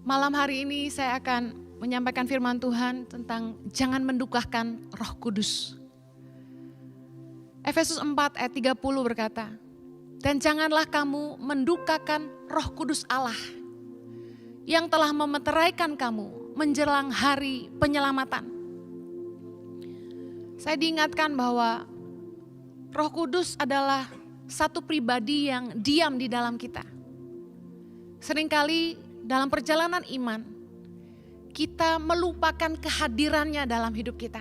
Malam hari ini saya akan menyampaikan firman Tuhan tentang jangan mendukakan Roh Kudus. Efesus 4 ayat 30 berkata, "Dan janganlah kamu mendukakan Roh Kudus Allah yang telah memeteraikan kamu menjelang hari penyelamatan." Saya diingatkan bahwa Roh Kudus adalah satu pribadi yang diam di dalam kita. Seringkali dalam perjalanan iman, kita melupakan kehadirannya dalam hidup kita.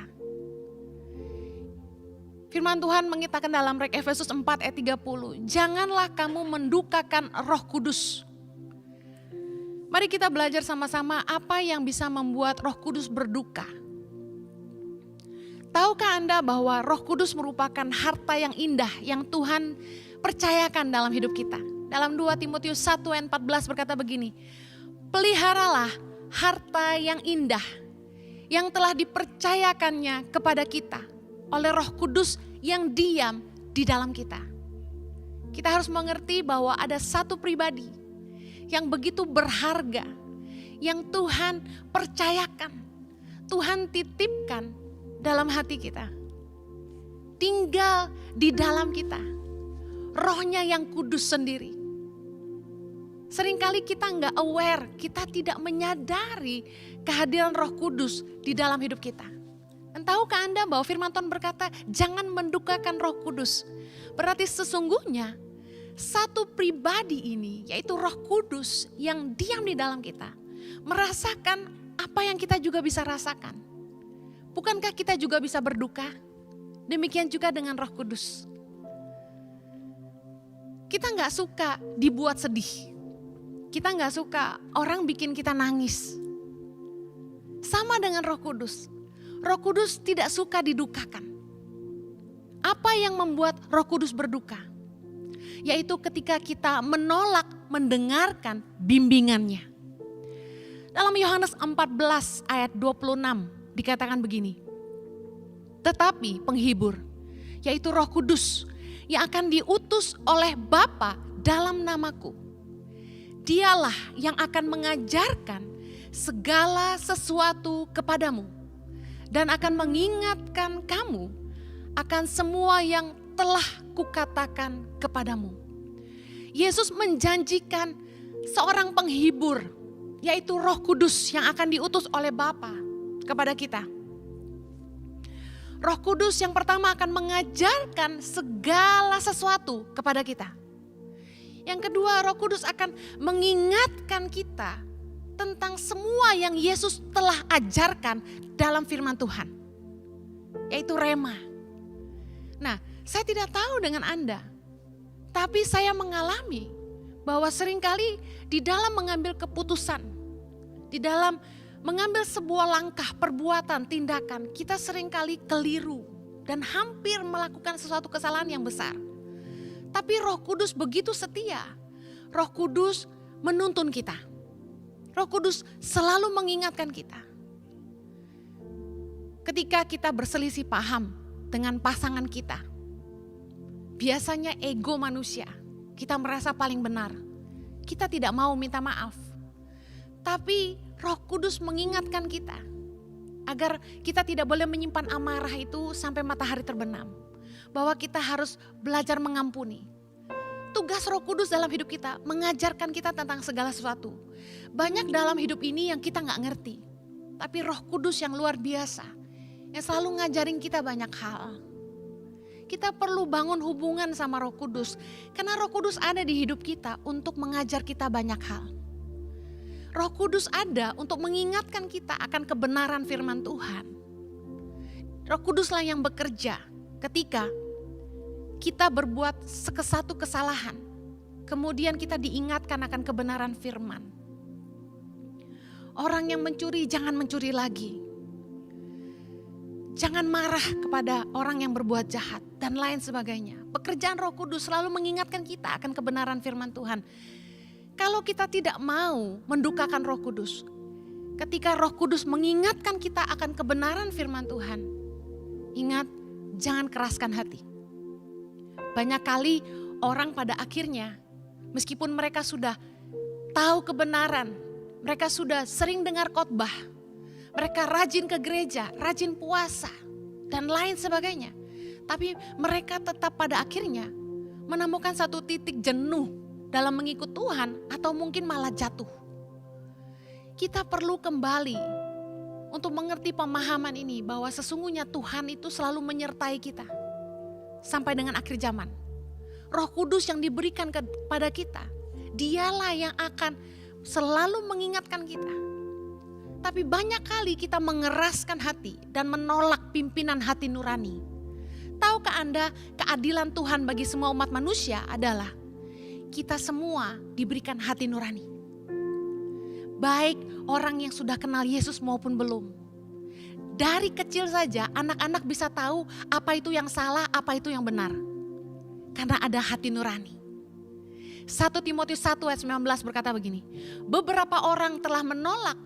Firman Tuhan mengatakan dalam Efesus 4 ayat 30, "Janganlah kamu mendukakan Roh Kudus." Mari kita belajar sama-sama apa yang bisa membuat Roh Kudus berduka. Tahukah Anda bahwa Roh Kudus merupakan harta yang indah yang Tuhan percayakan dalam hidup kita? Dalam 2 Timotius 1 ayat 14 berkata begini, "Peliharalah harta yang indah yang telah dipercayakannya kepada kita oleh Roh Kudus yang diam di dalam kita." Kita harus mengerti bahwa ada satu pribadi yang begitu berharga, yang Tuhan percayakan, Tuhan titipkan dalam hati kita. Tinggal di dalam kita, Rohnya yang kudus sendiri. Seringkali kita nggak aware, kita tidak menyadari kehadiran Roh Kudus di dalam hidup kita. Dan tahukah Anda bahwa firman Tuhan berkata, jangan mendukakan Roh Kudus. Berarti sesungguhnya satu pribadi ini, yaitu Roh Kudus yang diam di dalam kita, merasakan apa yang kita juga bisa rasakan. Bukankah kita juga bisa berduka? Demikian juga dengan Roh Kudus. Kita nggak suka dibuat sedih. Kita nggak suka orang bikin kita nangis. Sama dengan Roh Kudus. Roh Kudus tidak suka didukakan. Apa yang membuat Roh Kudus berduka? Yaitu ketika kita menolak mendengarkan bimbingannya. Dalam Yohanes 14 ayat 26 dikatakan begini. "Tetapi penghibur, yaitu Roh Kudus yang akan diutus oleh Bapa dalam namaku. Dialah yang akan mengajarkan segala sesuatu kepadamu dan akan mengingatkan kamu akan semua yang telah kukatakan kepadamu." Yesus menjanjikan seorang penghibur, yaitu Roh Kudus yang akan diutus oleh Bapa kepada kita. Roh Kudus yang pertama akan mengajarkan segala sesuatu kepada kita. Yang kedua, Roh Kudus akan mengingatkan kita tentang semua yang Yesus telah ajarkan dalam firman Tuhan, yaitu rema. Nah, saya tidak tahu dengan Anda, tapi saya mengalami bahwa seringkali di dalam mengambil keputusan, di dalam mengambil sebuah langkah, perbuatan, tindakan, kita seringkali keliru dan hampir melakukan sesuatu kesalahan yang besar. Tapi Roh Kudus begitu setia. Roh Kudus menuntun kita. Roh Kudus selalu mengingatkan kita. Ketika kita berselisih paham dengan pasangan kita, biasanya ego manusia, kita merasa paling benar. Kita tidak mau minta maaf. Tapi Roh Kudus mengingatkan kita agar kita tidak boleh menyimpan amarah itu sampai matahari terbenam. Bahwa kita harus belajar mengampuni. Tugas Roh Kudus dalam hidup kita mengajarkan kita tentang segala sesuatu. Banyak dalam hidup ini yang kita gak ngerti. Tapi Roh Kudus yang luar biasa, yang selalu ngajarin kita banyak hal. Kita perlu bangun hubungan sama Roh Kudus. Karena Roh Kudus ada di hidup kita untuk mengajar kita banyak hal. Roh Kudus ada untuk mengingatkan kita akan kebenaran firman Tuhan. Roh Kuduslah yang bekerja ketika kita berbuat satu kesalahan, kemudian kita diingatkan akan kebenaran firman. Orang yang mencuri jangan mencuri lagi. Jangan marah kepada orang yang berbuat jahat dan lain sebagainya. Pekerjaan Roh Kudus selalu mengingatkan kita akan kebenaran firman Tuhan. Kalau kita tidak mau mendukakan Roh Kudus, ketika Roh Kudus mengingatkan kita akan kebenaran firman Tuhan, ingat, jangan keraskan hati. Banyak kali orang pada akhirnya, meskipun mereka sudah tahu kebenaran, Mereka sudah sering dengar khotbah. Mereka rajin ke gereja, rajin puasa, dan lain sebagainya. Tapi mereka tetap pada akhirnya menemukan satu titik jenuh dalam mengikut Tuhan atau mungkin malah jatuh. Kita perlu kembali untuk mengerti pemahaman ini bahwa sesungguhnya Tuhan itu selalu menyertai kita sampai dengan akhir zaman. Roh Kudus yang diberikan kepada kita, Dialah yang akan selalu mengingatkan kita. Tapi banyak kali kita mengeraskan hati dan menolak pimpinan hati nurani. Tahukah Anda, keadilan Tuhan bagi semua umat manusia adalah kita semua diberikan hati nurani. Baik orang yang sudah kenal Yesus maupun belum. Dari kecil saja anak-anak bisa tahu apa itu yang salah, apa itu yang benar. Karena ada hati nurani. 1 Timotius 1 ayat 19 berkata begini, beberapa orang telah menolak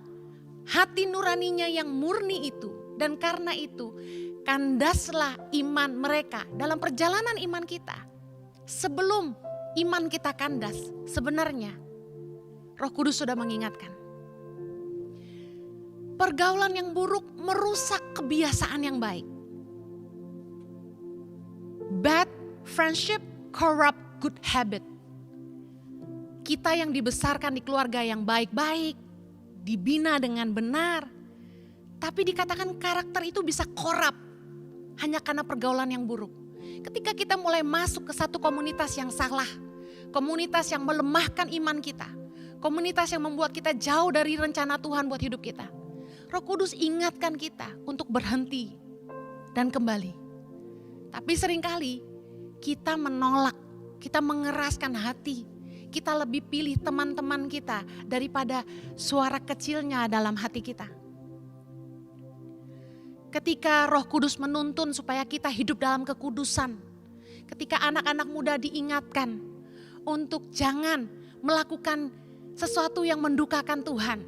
hati nuraninya yang murni itu, dan karena itu kandaslah iman mereka dalam perjalanan iman kita. Sebelum iman kita kandas, sebenarnya Roh Kudus sudah mengingatkan. Pergaulan yang buruk merusak kebiasaan yang baik. Bad friendship corrupt good habit. Kita yang dibesarkan di keluarga yang baik-baik, dibina dengan benar, tapi dikatakan karakter itu bisa korup hanya karena pergaulan yang buruk. Ketika kita mulai masuk ke satu komunitas yang salah, komunitas yang melemahkan iman kita, komunitas yang membuat kita jauh dari rencana Tuhan buat hidup kita, Roh Kudus ingatkan kita untuk berhenti dan kembali. Tapi seringkali kita menolak, kita mengeraskan hati. Kita lebih pilih teman-teman kita daripada suara kecilnya dalam hati kita. Ketika Roh Kudus menuntun supaya kita hidup dalam kekudusan. Ketika anak-anak muda diingatkan untuk jangan melakukan sesuatu yang mendukakan Tuhan.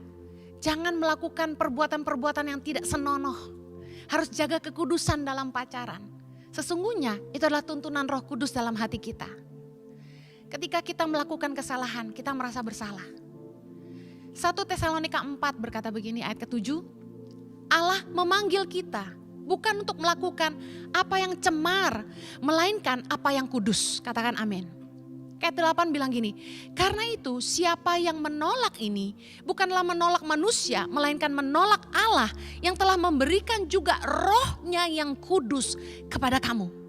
Jangan melakukan perbuatan-perbuatan yang tidak senonoh. Harus jaga kekudusan dalam pacaran. Sesungguhnya itu adalah tuntunan Roh Kudus dalam hati kita. Ketika kita melakukan kesalahan, kita merasa bersalah. 1 Tesalonika 4 berkata begini ayat ke-7. Allah memanggil kita bukan untuk melakukan apa yang cemar, melainkan apa yang kudus. Katakan amin. Ayat 8 bilang gini, karena itu siapa yang menolak ini bukanlah menolak manusia, melainkan menolak Allah yang telah memberikan juga rohnya yang kudus kepada kamu.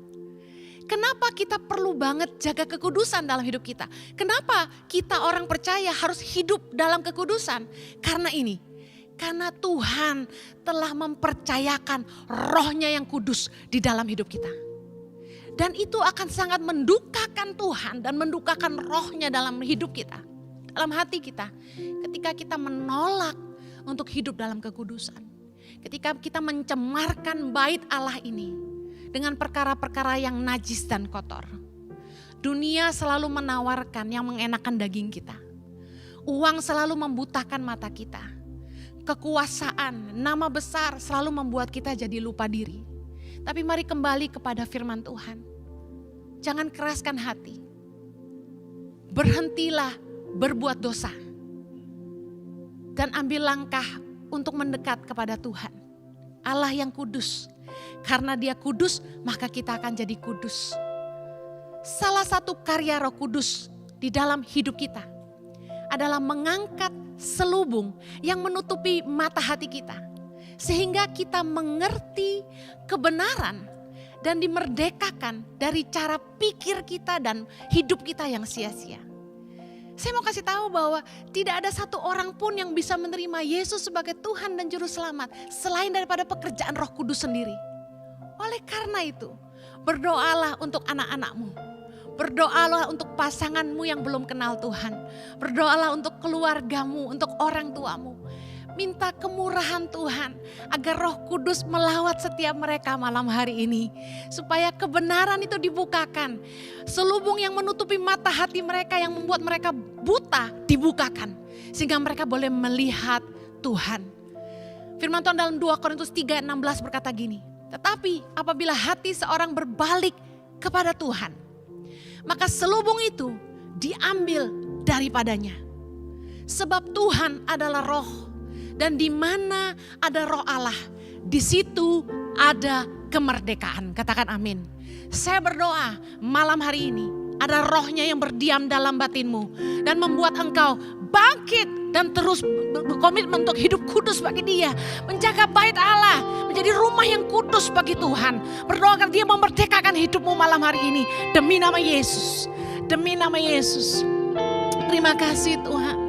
Kenapa kita perlu banget jaga kekudusan dalam hidup kita? Kenapa kita orang percaya harus hidup dalam kekudusan? Karena ini, karena Tuhan telah mempercayakan rohnya yang kudus di dalam hidup kita. Dan itu akan sangat mendukakan Tuhan dan mendukakan rohnya dalam hidup kita. Dalam hati kita. Ketika kita menolak untuk hidup dalam kekudusan. Ketika kita mencemarkan bait Allah ini dengan perkara-perkara yang najis dan kotor. Dunia selalu menawarkan yang mengenakan daging kita. Uang selalu membutakan mata kita. Kekuasaan, nama besar selalu membuat kita jadi lupa diri. Tapi mari kembali kepada firman Tuhan. Jangan keraskan hati. Berhentilah berbuat dosa. Dan ambil langkah untuk mendekat kepada Tuhan. Allah yang kudus. Karena Dia kudus, maka kita akan jadi kudus. Salah satu karya Roh Kudus di dalam hidup kita adalah mengangkat selubung yang menutupi mata hati kita. Sehingga kita mengerti kebenaran dan dimerdekakan dari cara pikir kita dan hidup kita yang sia-sia. Saya mau kasih tahu bahwa tidak ada satu orang pun yang bisa menerima Yesus sebagai Tuhan dan Juru Selamat selain daripada pekerjaan Roh Kudus sendiri. Oleh karena itu, berdoalah untuk anak-anakmu. Berdoalah untuk pasanganmu yang belum kenal Tuhan. Berdoalah untuk keluargamu, untuk orang tuamu. Minta kemurahan Tuhan agar Roh Kudus melawat setiap mereka malam hari ini. Supaya kebenaran itu dibukakan. Selubung yang menutupi mata hati mereka yang membuat mereka buta dibukakan. Sehingga mereka boleh melihat Tuhan. Firman Tuhan dalam 2 Korintus 3:16 berkata gini. Tetapi apabila hati seorang berbalik kepada Tuhan, maka selubung itu diambil daripadanya. Sebab Tuhan adalah roh. Dan di mana ada roh Allah, di situ ada kemerdekaan. Katakan amin. Saya berdoa malam hari ini ada rohnya yang berdiam dalam batinmu. Dan membuat engkau bangkit dan terus berkomitmen untuk hidup kudus bagi Dia. Menjaga bait Allah, menjadi rumah yang kudus bagi Tuhan. Berdoa agar Dia memerdekakan hidupmu malam hari ini. Demi nama Yesus. Demi nama Yesus. Terima kasih Tuhan.